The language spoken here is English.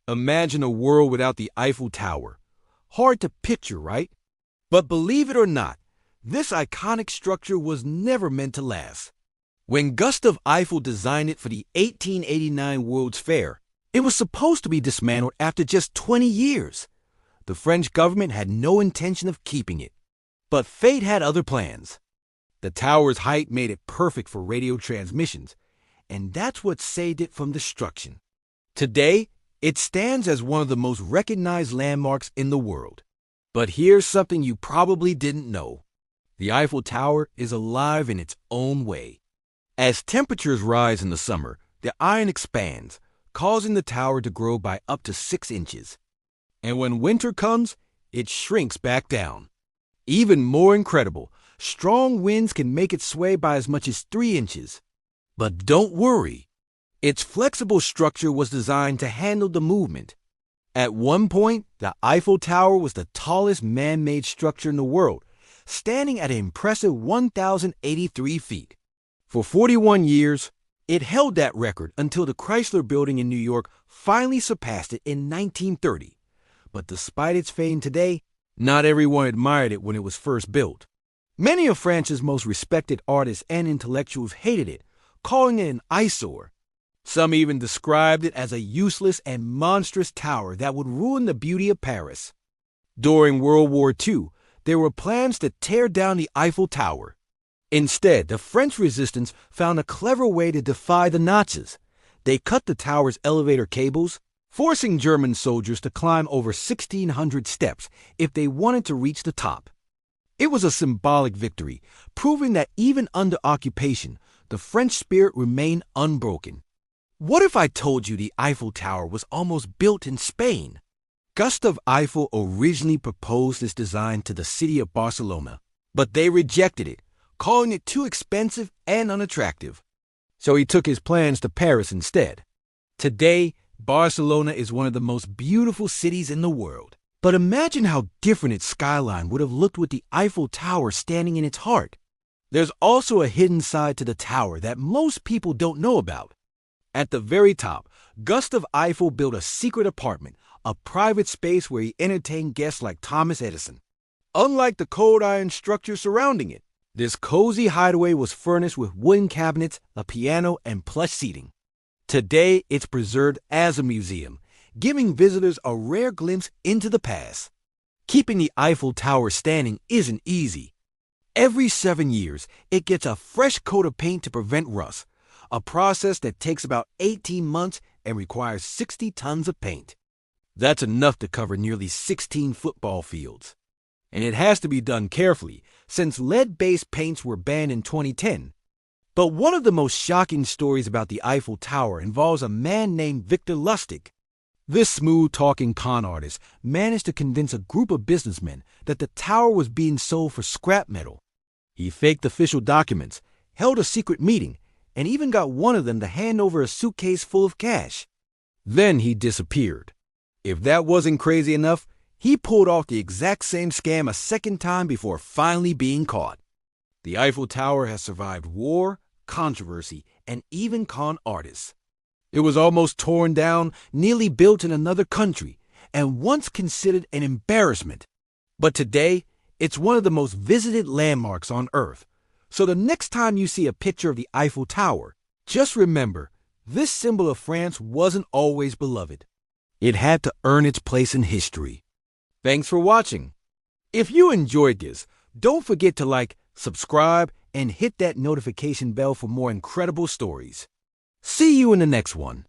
Imagine a world without the Eiffel Tower. Hard to picture, right? But believe it or not, this iconic structure was never meant to last. When Gustav Eiffel designed it for the 1889 World's Fair, it was supposed to be dismantled after just 20 years. The French government had no intention of keeping it. But fate had other plans. The tower's height made it perfect for radio transmissions, and that's what saved it from destruction. Today, it stands as one of the most recognized landmarks in the world. But here's something you probably didn't know. The Eiffel Tower is alive in its own way. As temperatures rise in the summer, the iron expands, causing the tower to grow by up to 6 inches. And when winter comes, it shrinks back down. Even more incredible, strong winds can make it sway by as much as 3 inches. But don't worry. Its flexible structure was designed to handle the movement. At one point, the Eiffel Tower was the tallest man-made structure in the world, standing at an impressive 1,083 feet. For 41 years, it held that record until the Chrysler Building in New York finally surpassed it in 1930. But despite its fame today, not everyone admired it when it was first built. Many of France's most respected artists and intellectuals hated it, calling it an eyesore. Some even described it as a useless and monstrous tower that would ruin the beauty of Paris. During World War II, there were plans to tear down the Eiffel Tower. Instead, the French resistance found a clever way to defy the Nazis. They cut the tower's elevator cables, forcing German soldiers to climb over 1,600 steps if they wanted to reach the top. It was a symbolic victory, proving that even under occupation, the French spirit remained unbroken. What if I told you the Eiffel Tower was almost built in Spain? Gustav Eiffel originally proposed this design to the city of Barcelona, but they rejected it, calling it too expensive and unattractive. So he took his plans to Paris instead. Today, Barcelona is one of the most beautiful cities in the world. But imagine how different its skyline would have looked with the Eiffel Tower standing in its heart. There's also a hidden side to the tower that most people don't know about. At the very top, Gustav Eiffel built a secret apartment, a private space where he entertained guests like Thomas Edison. Unlike the cold iron structure surrounding it, this cozy hideaway was furnished with wooden cabinets, a piano, and plush seating. Today, it's preserved as a museum, giving visitors a rare glimpse into the past. Keeping the Eiffel Tower standing isn't easy. Every 7 years, it gets a fresh coat of paint to prevent rust, a process that takes about 18 months and requires 60 tons of paint. That's enough to cover nearly 16 football fields. And it has to be done carefully, since lead-based paints were banned in 2010. But one of the most shocking stories about the Eiffel Tower involves a man named Victor Lustig. This smooth-talking con artist managed to convince a group of businessmen that the tower was being sold for scrap metal. He faked official documents, held a secret meeting, and even got one of them to hand over a suitcase full of cash. Then he disappeared. If that wasn't crazy enough, he pulled off the exact same scam a second time before finally being caught. The Eiffel Tower has survived war, controversy, and even con artists. It was almost torn down, nearly built in another country, and once considered an embarrassment. But today, it's one of the most visited landmarks on Earth. So the next time you see a picture of the Eiffel Tower, just remember, this symbol of France wasn't always beloved. It had to earn its place in history. Thanks for watching. If you enjoyed this, don't forget to like, subscribe, and hit that notification bell for more incredible stories. See you in the next one.